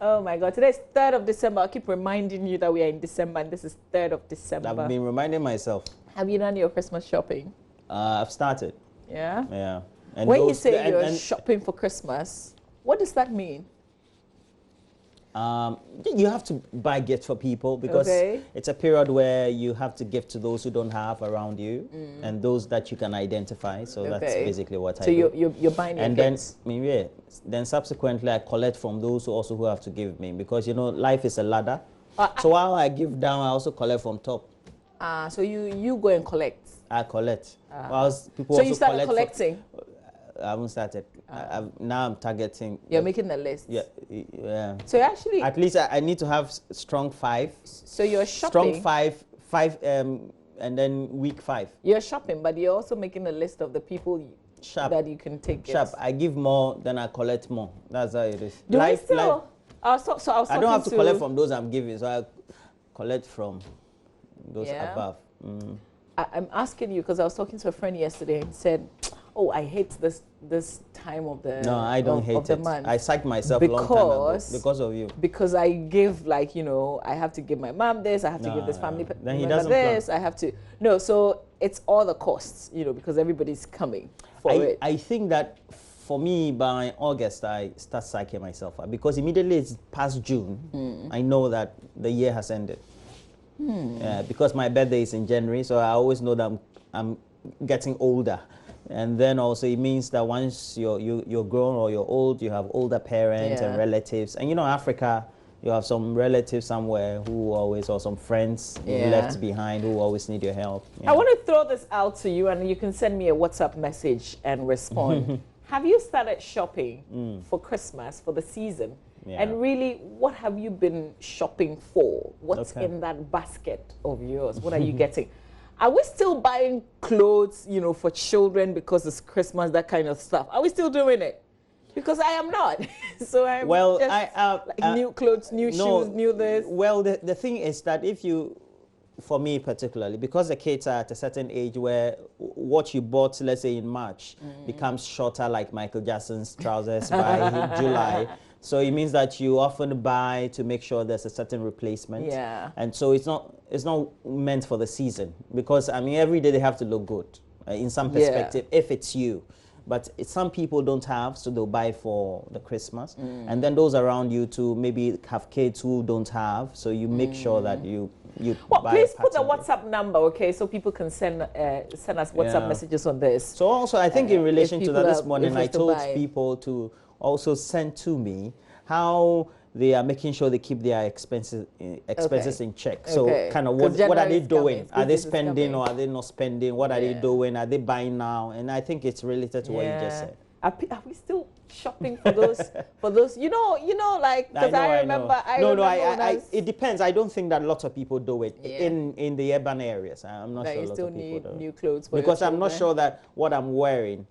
Oh my God, today's 3rd of December. I'll keep reminding you that we are in December and this is 3rd of December. I've been reminding myself. Have you done your Christmas shopping? I've started. Yeah? Yeah. And when you say you're shopping for Christmas, what does that mean? You have to buy gifts for people because it's a period where you have to give to those who don't have around you and those that you can identify. So that's basically what I do. So you're buying your gifts? Then subsequently I collect from those who have to give me because, you know, life is a ladder. So while I give down, I also collect from top. So you go and collect? I collect. Whilst people so also you started collecting? I haven't started. Now I'm targeting. You're making the list. Yeah. So actually, at least I need to have strong 5. So you're shopping. Strong 5, and then weak 5. You're shopping, but you're also making a list of the people that you can take. Sharp. I give more, then I collect more. That's how it is. I don't have to collect from those I'm giving, so I collect from those above. I'm asking you because I was talking to a friend yesterday and said, "Oh, I hate this time of the no, I don't hate it. Month. I sacked myself a long time ago because of you. Because I give, like, you know, I have to give my mom this, I have to give this family then he doesn't this, I have to so it's all the costs, you know, because everybody's coming for it. I think that for me by August I start psyching myself up because immediately it's past June, I know that the year has ended. Because my birthday is in January, so I always know that I'm getting older. And then also it means that once you're grown or you're old, you have older parents and relatives. And you know, Africa, you have some relatives somewhere who always, or some friends left behind who always need your help. I want to throw this out to you, and you can send me a WhatsApp message and respond. Have you started shopping for Christmas, for the season? And really, what have you been shopping for? What's in that basket of yours? What are you getting? Are we still buying clothes, you know, for children because it's Christmas, that kind of stuff? Are we still doing it? Because I am not. So I'm like new clothes, new shoes, new this. Well, the thing is that if you, for me particularly, because the kids are at a certain age where what you bought, let's say in March, becomes shorter like Michael Jackson's trousers by July. So it means that you often buy to make sure there's a certain replacement. Yeah. And so it's not meant for the season because, I mean, every day they have to look good in some perspective if it's you. But some people don't have, so they'll buy for the Christmas. And then those around you to maybe have kids who don't have, so you make sure that you buy. Please put the WhatsApp number, okay, so people can send us WhatsApp messages on this. So also, I think in relation to that this morning, I told people to also send to me how they are making sure they keep their expenses in check. So kind of what are they doing? Are they spending or are they not spending? What are they doing? Are they buying now? And I think it's related to what you just said. Are we still shopping for those? You know, like, because I remember. It depends. I don't think that a lot of people do it in the urban areas. I'm not sure a lot of people do. New clothes for because I'm not sure that what I'm wearing.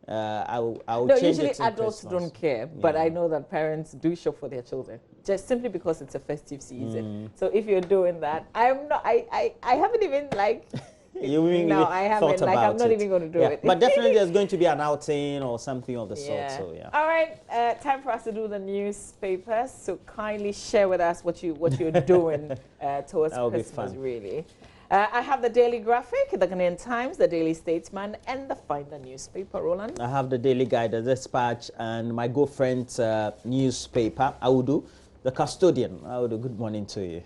I'll change usually it adults Christmas. Don't care, but I know that parents do shop for their children just simply because it's a festive season. So if you're doing that, I'm not. I haven't even like. I haven't. Like, I'm not even going to do it. But definitely, there's going to be an outing or something of the sort. So All right, time for us to do the newspapers. So kindly share with us what you're doing towards Christmas. Really. I have the Daily Graphic, the Ghanaian Times, the Daily Statesman, and the Finder newspaper. Roland? I have the Daily Guide, the Dispatch, and my good friend's newspaper, Audu, the Custodian. Audu, good morning to you.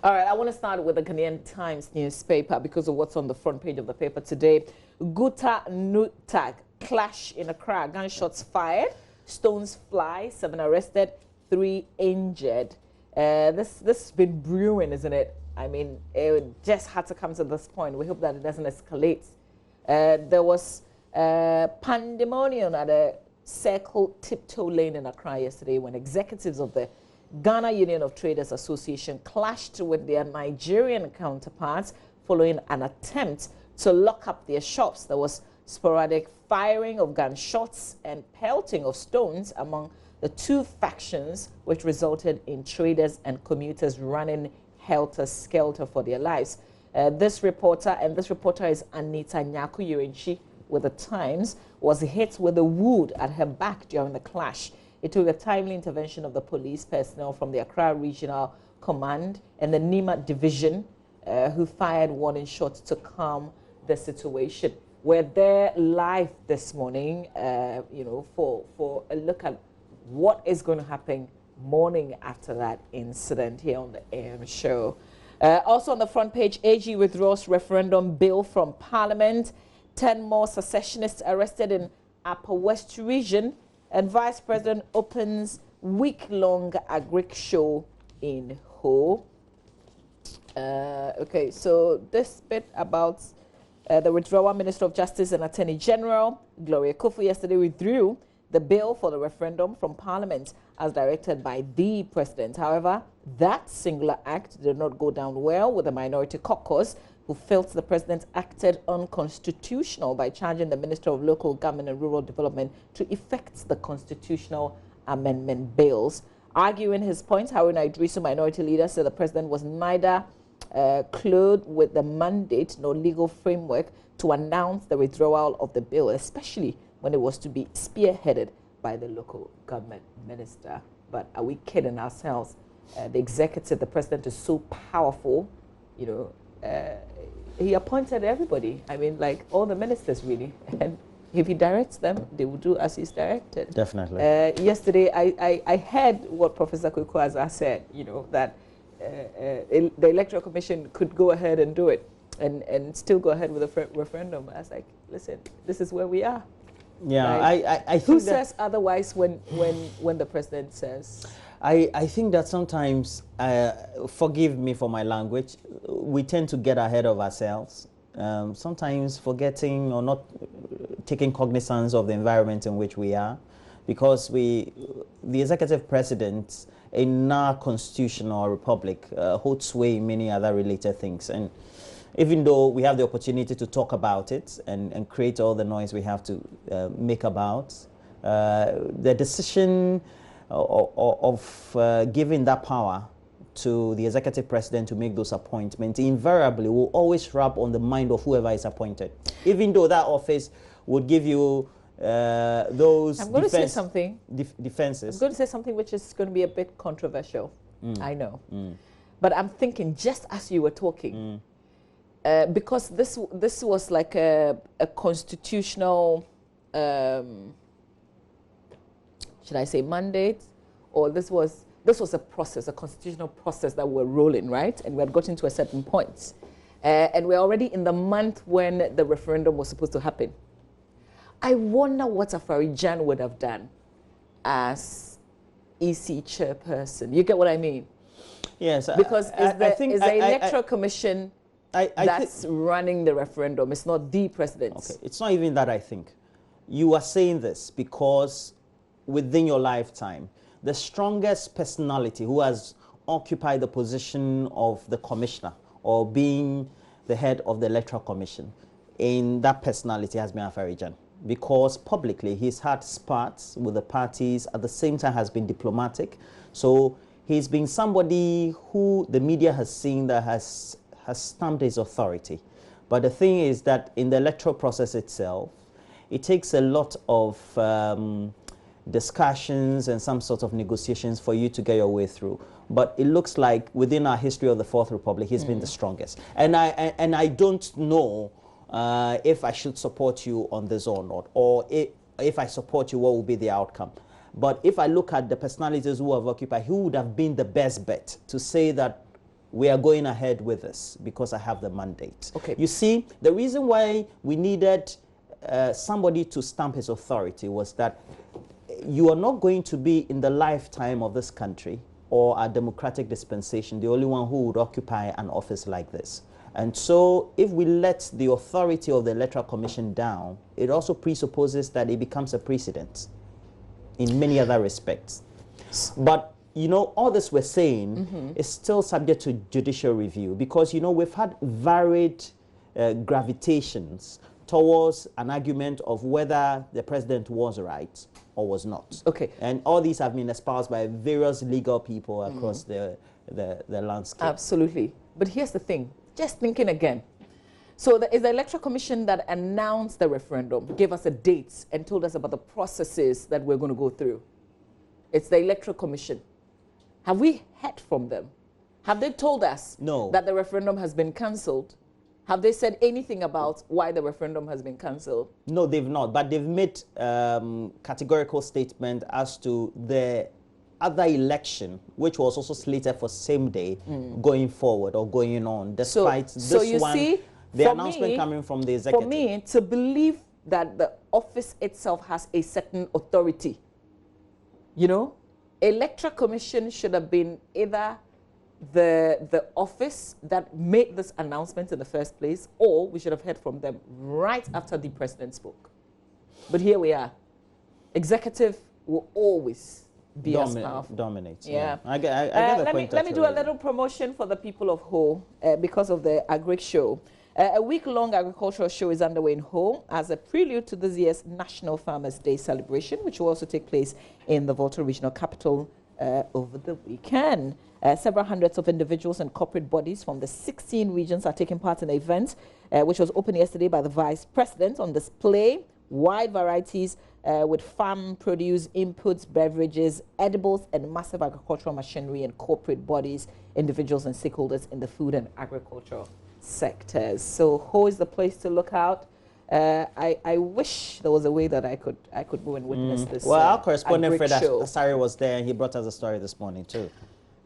All right, I want to start with the Ghanaian Times newspaper because of what's on the front page of the paper today. Guta Nutag, clash in Accra, gunshots fired, stones fly, 7 arrested, 3 injured. This has been brewing, isn't it? I mean, it just had to come to this point. We hope that it doesn't escalate. There was pandemonium at a Circle Tiptoe Lane in Accra yesterday when executives of the Ghana Union of Traders Association clashed with their Nigerian counterparts following an attempt to lock up their shops. There was sporadic firing of gunshots and pelting of stones among the two factions, which resulted in traders and commuters running helter-skelter for their lives. This reporter is Anita Nyaku Yurinchi with the Times, was hit with a wood at her back during the clash. It took a timely intervention of the police personnel from the Accra Regional Command and the Nima Division, who fired warning shots to calm the situation. We're there live this morning, for a look at what is going to happen morning after that incident here on the AM show. Also on the front page, AG withdraws referendum bill from Parliament. 10 more secessionists arrested in Upper West Region, and Vice President opens week-long agric show in Ho. Okay, so this bit about the withdrawal. Minister of Justice and Attorney General Gloria Kufu yesterday withdrew the bill for the referendum from Parliament as directed by the President. However, that singular act did not go down well with the minority caucus, who felt the President acted unconstitutional by charging the Minister of Local Government and Rural Development to effect the constitutional amendment bills. Arguing his point, Haruna Idrisu, minority leader, said the President was neither clothed with the mandate nor legal framework to announce the withdrawal of the bill, especially when it was to be spearheaded by the local government minister. But are we kidding ourselves? The executive, the President is so powerful, he appointed everybody. I mean, like all the ministers really. And if he directs them, they will do as he's directed. Definitely. Yesterday, I heard what Professor Kwekwaza said, that the Electoral Commission could go ahead and do it and still go ahead with a referendum. I was like, listen, this is where we are. Yeah, like, I think who says otherwise when the President says? I think that sometimes, forgive me for my language, we tend to get ahead of ourselves. Sometimes forgetting or not taking cognizance of the environment in which we are, because the executive president in our constitutional republic holds sway in many other related things. And even though we have the opportunity to talk about it and create all the noise we have to make about, the decision of giving that power to the executive president to make those appointments invariably will always rub on the mind of whoever is appointed, even though that office would give you those I'm going to say something. Defenses. I'm going to say something which is going to be a bit controversial. I know. But I'm thinking, just as you were talking, because this was like a constitutional, should I say mandate, or this was a process, a constitutional process that we're rolling, right? And we had gotten to a certain point. And we're already in the month when the referendum was supposed to happen. I wonder what Afari-Jan would have done as EC chairperson. You get what I mean? Yes. Because it's the Electoral Commission that's running the referendum. It's not the President. Okay. It's not even that, I think. You are saying this because within your lifetime, the strongest personality who has occupied the position of the commissioner or being the head of the Electoral Commission, in that personality has been Afari-Jan. Because publicly he's had spats with the parties, at the same time has been diplomatic. So he's been somebody who the media has seen that has stamped his authority. But the thing is that in the electoral process itself, it takes a lot of discussions and some sort of negotiations for you to get your way through. But it looks like within our history of the Fourth Republic, he's been the strongest. And I don't know if I should support you on this or not, or if I support you, what will be the outcome. But if I look at the personalities who have occupied, who would have been the best bet to say that we are going ahead with this because I have the mandate. Okay. You see, the reason why we needed somebody to stamp his authority was that you are not going to be in the lifetime of this country or a democratic dispensation the only one who would occupy an office like this. And so if we let the authority of the Electoral Commission down, it also presupposes that it becomes a precedent in many other respects. But, all this we're saying is still subject to judicial review because, we've had varied gravitations towards an argument of whether the president was right or was not. Okay. And all these have been espoused by various legal people across the landscape. Absolutely. But here's the thing. Just thinking again. So is the Electoral Commission that announced the referendum, gave us a date and told us about the processes that we're going to go through. It's the Electoral Commission. Have we heard from them? Have they told us that the referendum has been cancelled? Have they said anything about why the referendum has been cancelled? No, they've not. But they've made categorical statement as to the other election, which was also slated for same day, going forward or going on, despite this one, see, the announcement coming from the executive. For me, to believe that the office itself has a certain authority, you know, Electoral Commission should have been either the office that made this announcement in the first place, or we should have heard from them right after the president spoke. But here we are. Executive will always be as powerful. Dominates. Yeah. I get the point. Let me do a little promotion for the people of Ho because of the Agric Show. A week-long agricultural show is underway in Ho as a prelude to this year's National Farmers' Day celebration, which will also take place in the Volta Regional Capital over the weekend. Several hundreds of individuals and corporate bodies from the 16 regions are taking part in the event, which was opened yesterday by the Vice President. On display, wide varieties with farm produce, inputs, beverages, edibles, and massive agricultural machinery and corporate bodies, individuals and stakeholders in the food and agricultural sectors. So Ho is the place to look out. I wish there was a way that I could go and witness this. Well, our correspondent Fred Asari was there, and he brought us a story this morning too.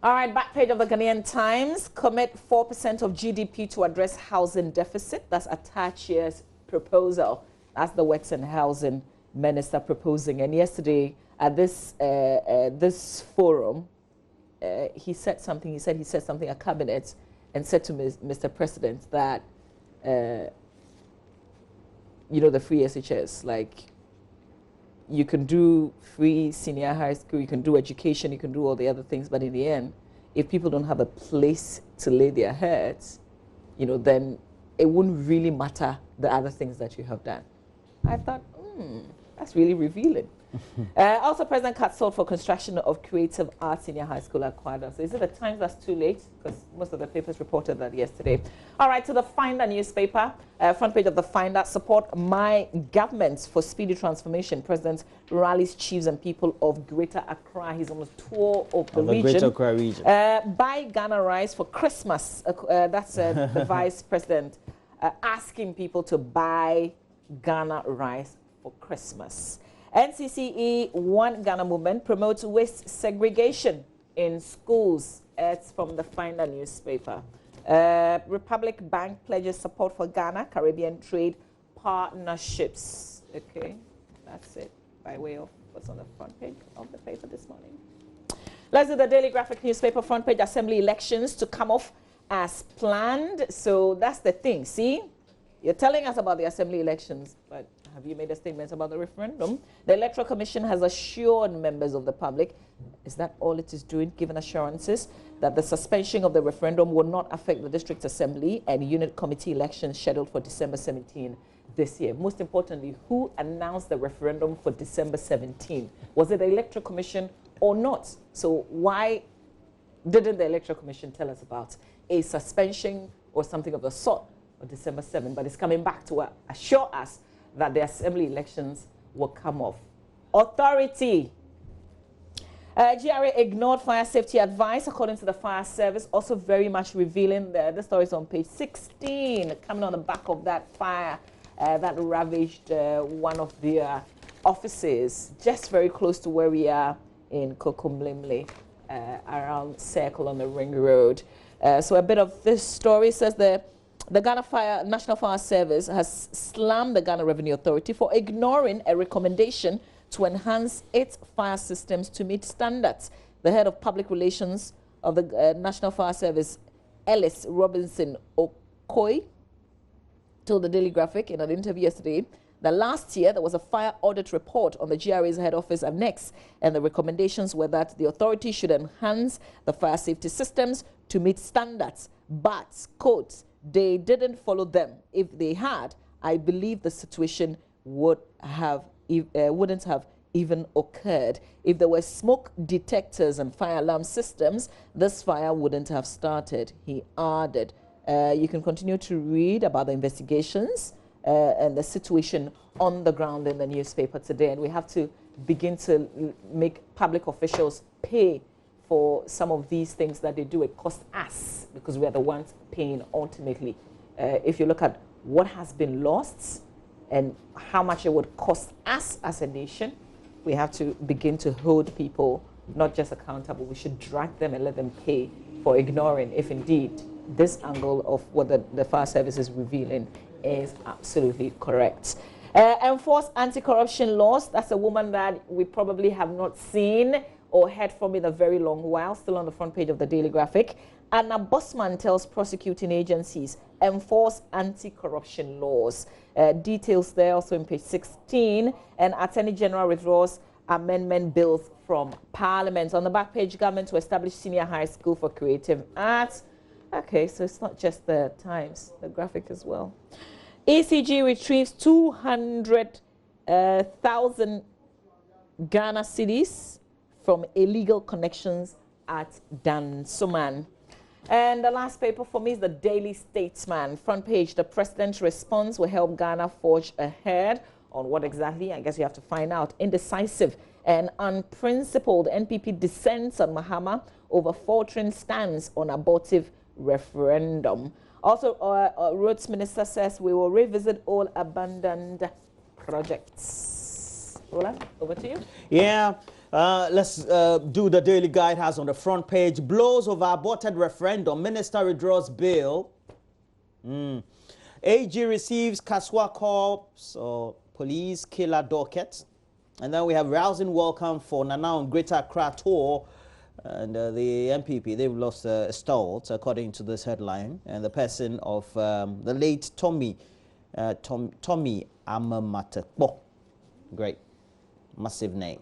All right, back page of the Ghanaian Times. Commit 4% of GDP to address housing deficit. That's Atachia's proposal. That's the Works and Housing Minister proposing. And yesterday at this this forum, he said something. He said something at cabinet and said to Mr. President that you know, the free SHS, like, you can do free senior high school, you can do education, you can do all the other things, but in the end, if people don't have a place to lay their heads, you know, then it wouldn't really matter the other things that you have done. I thought, that's really revealing. Also, President Katsol for construction of Creative Arts Senior High School at Kwada. So is it the Times that's too late? Because most of the papers reported that yesterday. All right, to the Finder newspaper. Front page of the Finder. Support my government for speedy transformation. President rallies chiefs and people of Greater Accra. He's on a tour of the region. Greater Accra region. Buy Ghana rice for Christmas. That's the Vice President asking people to buy Ghana rice for Christmas. NCCE One Ghana Movement promotes waste segregation in schools. It's from the Finder newspaper. Republic Bank pledges support for Ghana Caribbean trade partnerships. Okay, that's it by way of what's on the front page of the paper this morning. Let's do the Daily Graphic newspaper front page. Assembly elections to come off as planned. So that's the thing. See, you're telling us about the assembly elections, but have you made a statement about the referendum? The Electoral Commission has assured members of the public, is that all it is doing, given assurances that the suspension of the referendum will not affect the District Assembly and Unit Committee elections scheduled for December 17 this year. Most importantly, who announced the referendum for December 17? Was it the Electoral Commission or not? So why didn't the Electoral Commission tell us about a suspension or something of the sort on December 7? But it's coming back to assure us that the assembly elections will come off. Authority. GRA ignored fire safety advice, according to the fire service, also very much revealing the story is on page 16, coming on the back of that fire that ravaged one of their offices, just very close to where we are in Kokomlemle, around Circle on the Ring Road. So a bit of this story says the Ghana National Fire Service has slammed the Ghana Revenue Authority for ignoring a recommendation to enhance its fire systems to meet standards. The head of public relations of the National Fire Service, Ellis Robinson Okoi, told the Daily Graphic in an interview yesterday that last year there was a fire audit report on the GRA's head office annex, and the recommendations were that the authority should enhance the fire safety systems to meet standards, but, quote, they didn't follow them. If they had, I believe the situation wouldn't have even occurred. If there were smoke detectors and fire alarm systems, this fire wouldn't have started, he added. You can continue to read about the investigations and the situation on the ground in the newspaper today, and we have to begin to make public officials pay for some of these things that they do. It costs us because we are the ones paying ultimately. If you look at what has been lost and how much it would cost us as a nation, we have to begin to hold people not just accountable. We should drag them and let them pay for ignoring if indeed this angle of what the fire service is revealing is absolutely correct. Enforce anti-corruption laws. That's a woman that we probably have not seen or heard from in a very long while, still on the front page of the Daily Graphic. Anna Bosman tells prosecuting agencies, enforce anti-corruption laws. Details there also in page 16. And Attorney General withdraws amendment bills from Parliament. On the back page, government to establish senior high school for creative arts. Okay, so it's not just the Times, the Graphic as well. ECG retrieves 200,000 Ghana cedis from illegal connections at Dansoman. And the last paper for me is the Daily Statesman. Front page, the president's response will help Ghana forge ahead. On what exactly? I guess you have to find out. Indecisive and unprincipled, NPP dissents on Mahama over faltering stance on abortive referendum. Also, Roads Minister says we will revisit all abandoned projects. Roland, over to you. Yeah. Let's do the Daily Guide. Has on the front page, blows over aborted referendum. Minister withdraws bill. AG receives Kaswa Corps or police killer docket. And then we have rousing welcome for Nana on Greater Accra tour. And the MPP, they've lost a stalwart, according to this headline. And the person of the late Tommy Amamatepo. Great. Massive name.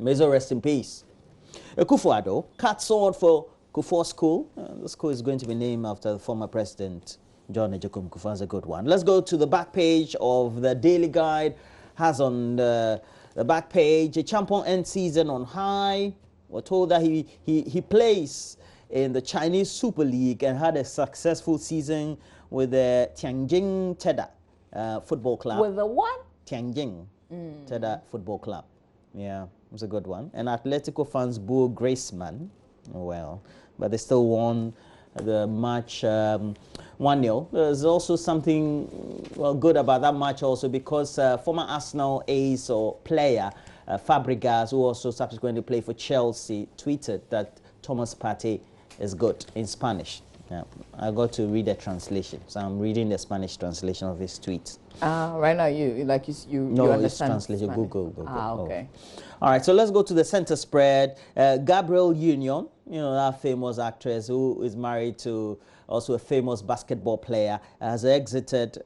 May he rest in peace. Kufuor cut sword for Kufuor School. The school is going to be named after the former president, John Ejekum Kufuor. Is a good one. Let's go to the back page of the Daily Guide. Has on the back page, a champion end season on high. We're told that he plays in the Chinese Super League and had a successful season with the Tianjin Teda Football Club. With the what? Tianjin Teda Football Club. Yeah, it was a good one. And Atletico fans boo Graceman. Well, but they still won the match 1-0. There's also something good about that match also because former Arsenal ace or player Fabregas, who also subsequently played for Chelsea, tweeted that Thomas Partey is good in Spanish. Yeah, I got to read the translation, so I'm reading the Spanish translation of his tweet. Right now, you understand it's translation. Google. Okay. All right, so let's go to the center spread. Gabrielle Union, that famous actress who is married to also a famous basketball player, has exited.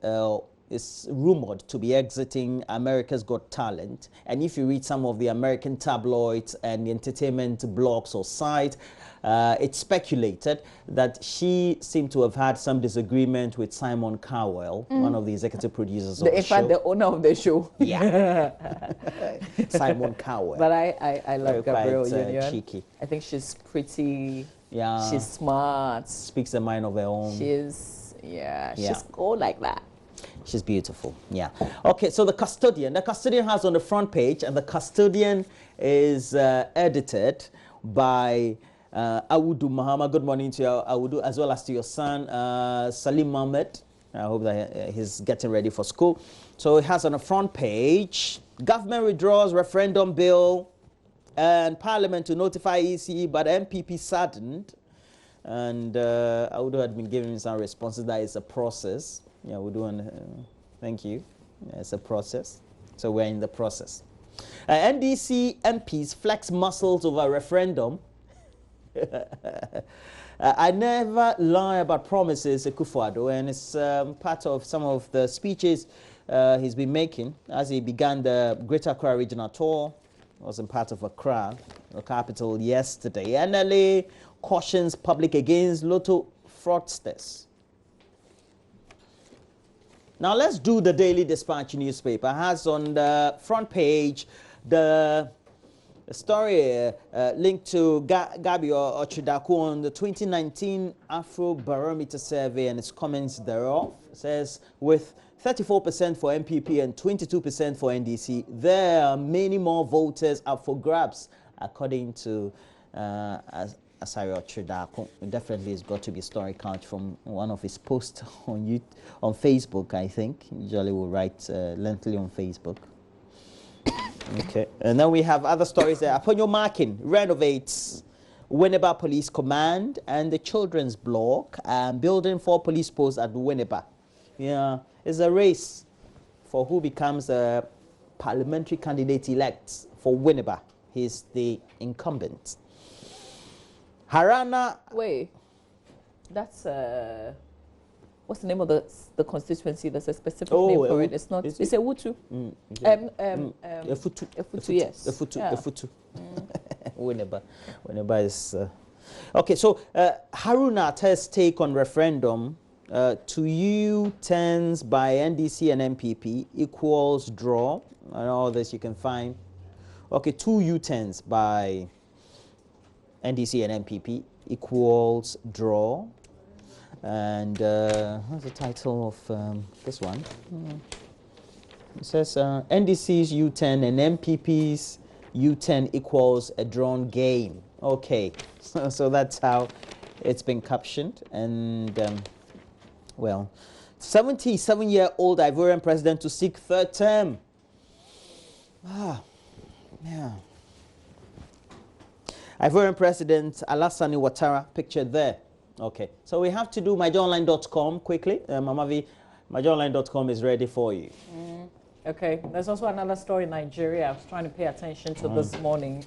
Is rumored to be exiting America's Got Talent. And if you read some of the American tabloids and the entertainment blogs or sites, it's speculated that she seemed to have had some disagreement with Simon Cowell, one of the executive producers of the show. In fact, the owner of the show. Yeah. Simon Cowell. But I love Gabrielle Union. Cheeky. I think she's pretty. Yeah. She's smart. Speaks a mind of her own. She's cool like that. She's beautiful. Yeah. Okay, so the Custodian. The Custodian has on the front page, and the Custodian is edited by Awudu Mahama. Good morning to you, Awudu, as well as to your son, Salim Mohammed. I hope that he's getting ready for school. So it has on the front page, government withdraws referendum bill and Parliament to notify EC, but MPP saddened. And Awudu had been giving me some responses that it's a process. Yeah, we're doing, thank you. Yeah, it's a process. So we're in the process. NDC MPs flex muscles over referendum. I never lie about promises, Kufuor, and it's part of some of the speeches he's been making as he began the Greater Accra Regional Tour. Was in part of Accra, the capital, yesterday. NLA cautions public against lotto fraudsters. Now let's do the Daily Dispatch newspaper. It has on the front page the story linked to Gabi Ochidaku on the 2019 Afro Barometer survey and its comments thereof. It says, with 34% for MPP and 22% for NDC. There are many more voters up for grabs, according to Asari Ochidako. Definitely it's got to be a story count from one of his posts on Facebook, I think. Usually will write lengthily on Facebook. Okay, and then we have other stories there. Aponyo Markin renovates Winneba Police Command and the Children's Block, and building 4 police posts at Winneba. Yeah, it's a race for who becomes a parliamentary candidate-elect for Winneba. He's the incumbent. Harana. Wait, that's what's the name of the constituency? There's a specific name for it. It's not. It's a Wutu. Efutu. Efutu, yes. Efutu. Winneba is okay. So Haruna has take on referendum. 2 U-turns by NDC and MPP equals draw, and all this you can find. Okay, 2 U-turns by NDC and MPP equals draw. And what's the title of this one? It says NDC's U-turn and MPP's U-turn equals a drawn game. Okay, so that's how it's been captioned. And well, 77-year-old Ivorian president to seek 3rd term. Yeah. Ivorian President Alassane Ouattara pictured there. Okay, so we have to do myjoyonline.com quickly. Mamavi, myjoyonline.com is ready for you. Okay, there's also another story in Nigeria. I was trying to pay attention to this morning.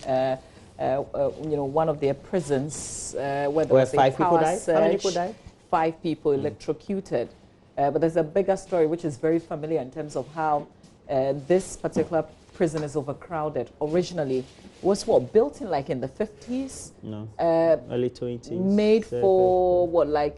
One of their prisons where there was 5 a people power died? surge. How many people died? 5 people electrocuted. But there's a bigger story which is very familiar in terms of how this particular prison is overcrowded. Originally, was built in like in the 50s? No, early 20s. Made for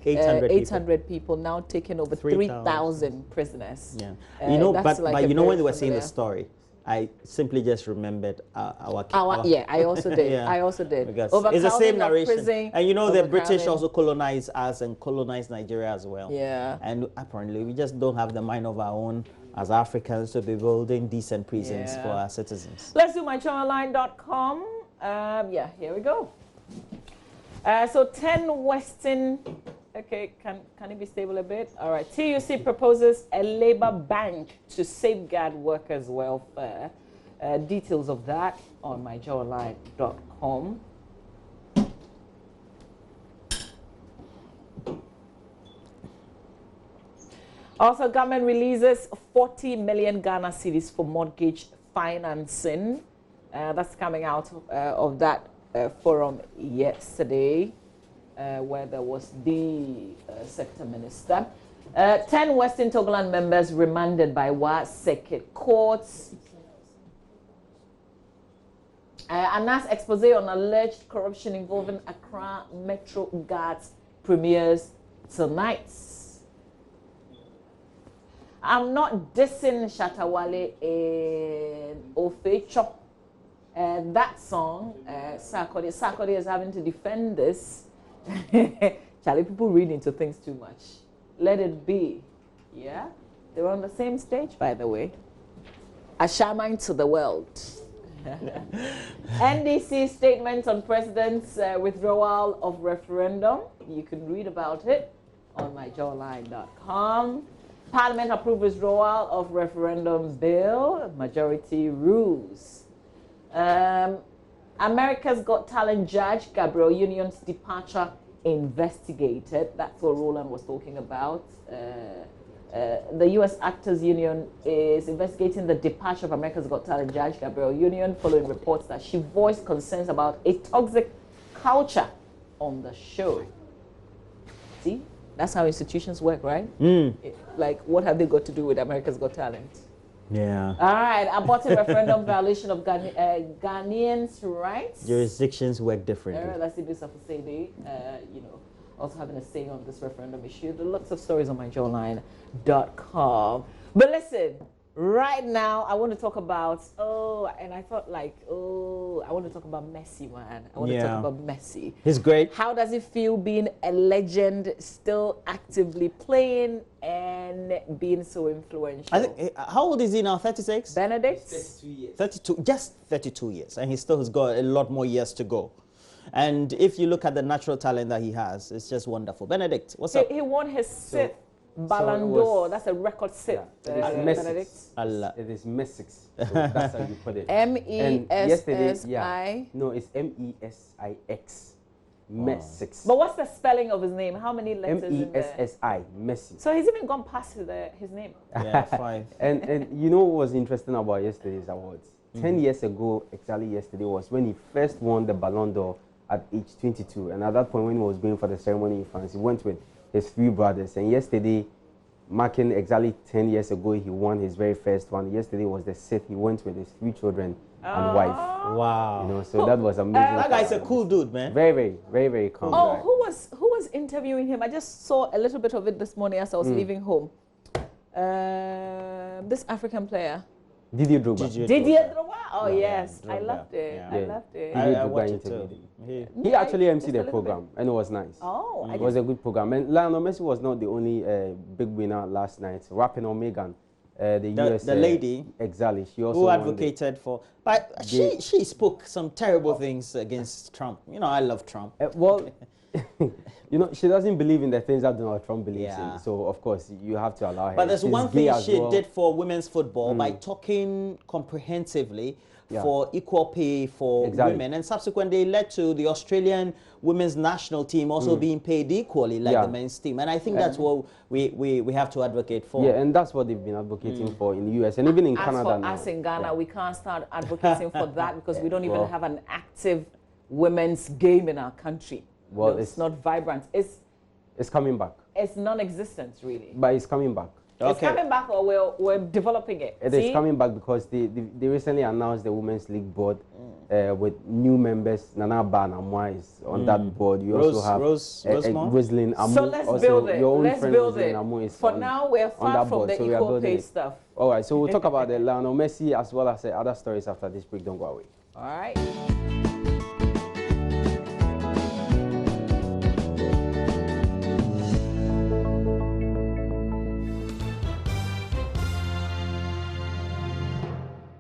800 people, now taking over 3,000 prisoners. Yeah, but you know when they were saying the story, I simply just remembered our I also did. Yeah. I also did. Because it's the same narration. Prison, and you know the British also colonized us and colonized Nigeria as well. Yeah. And apparently we just don't have the mind of our own as Africans to be building decent prisons for our citizens. Let's do myjoyonline.com. Here we go. So 10 Western. Okay, can it be stable a bit? All right. TUC proposes a labor bank to safeguard workers' welfare. Details of that on myjoyonline.com. Also, government releases 40 million Ghana cedis for mortgage financing. That's coming out of that forum yesterday, where there was the sector minister. 10 Western Togoland members remanded by Wa Circuit Courts. Anas expose on alleged corruption involving Accra Metro Guards premieres tonight. I'm not dissing Shatawale in Ofecho. That song, Sarkodie is having to defend this. Charlie, people read into things too much. Let it be. Yeah? They were on the same stage, by the way. A shaman to the world. NDC statement on president's withdrawal of referendum. You can read about it on myjoyonline.com. Parliament approved withdrawal of referendum bill. Majority rules. America's Got Talent judge Gabriel Union's departure investigated. That's what Roland was talking about. The U.S. Actors Union is investigating the departure of America's Got Talent judge Gabriel Union following reports that she voiced concerns about a toxic culture on the show. See? That's how institutions work, right? Like, what have they got to do with America's Got Talent? Yeah. All right. Aborted referendum violation of Ghanaians' rights. Jurisdictions work differently. That's the business of Sadie, also having a say on this referendum issue. There are lots of stories on myjoyonline.com. But listen, right now I want to talk about, I want to talk about Messi, man. I want to talk about Messi. He's great. How does it feel being a legend, still actively playing, and men being so influential. I think, how old is he now? 36? Benedict? 32 years. 32, just 32 years, and he still has got a lot more years to go. And if you look at the natural talent that he has, it's just wonderful. Benedict, what's up? He won his 6th Ballon it d'Or. was- That's a record 6th. Yeah, it is Benedict. Allah. It is Messix. So that's how you put it. M And E S yesterday, S I. No, it's Mesix. Messix. But what's the spelling of his name? How many letters in there? Messi. Messi. So he's even gone past his name. Yeah, 5. And you know what was interesting about yesterday's awards? 10 years ago, exactly yesterday, was when he first won the Ballon d'Or at age 22. And at that point, when he was going for the ceremony in France, he went with his 3 brothers. And yesterday, marking exactly 10 years ago, he won his very first one. Yesterday was the 6th. He went with his 3 children and wife. Wow. You know, so that was amazing. That guy's a cool dude, man. Very, very, very, very calm Oh, guy. who was interviewing him? I just saw a little bit of it this morning as I was leaving home. This African player. Didier Drogba. Didier Drogba? Oh, yes. I Drogba. loved it. Yeah. I loved it. Didier I Drogba watched it interviewed too. him. He- He actually just emceed a the little program, and it was nice. Oh, It was a good program. And Lionel Messi was not the only big winner last night. Rapping on Megan, the US. the lady Exactly. She also who won advocated for, but she spoke some terrible things against Trump. You know, I love Trump. Well, you know, she doesn't believe in the things that Donald Trump believes Yeah. in. So, of course, you have to allow her. But there's She's one gay thing as she well. did for women's football by talking comprehensively Yeah. for equal pay for Exactly. women, and subsequently led to the Australian women's national team also being paid equally like Yeah. the men's team. And I think that's what we have to advocate for. Yeah, and that's what they've been advocating for in the US and even in As Canada for now. us in Ghana, Yeah. we can't start advocating for that because we don't even Well- have an active women's game in our country. Well, You know, it's not vibrant. It's coming back. It's non-existent, really. But it's coming back. It's coming back, or we're developing it. It See? is coming back because they recently announced the Women's League board with new members. Nana Banamwa is on that board. You also have Rosemont? Rosalind Amu. So let's also build it. Your own Let's friend build Rosalind it. Amu is For on- now, we're on far that from board, the so we are equal building pay it. stuff. All right, so we'll talk about the Lionel Messi as well as the other stories after this break. Don't go away. All right.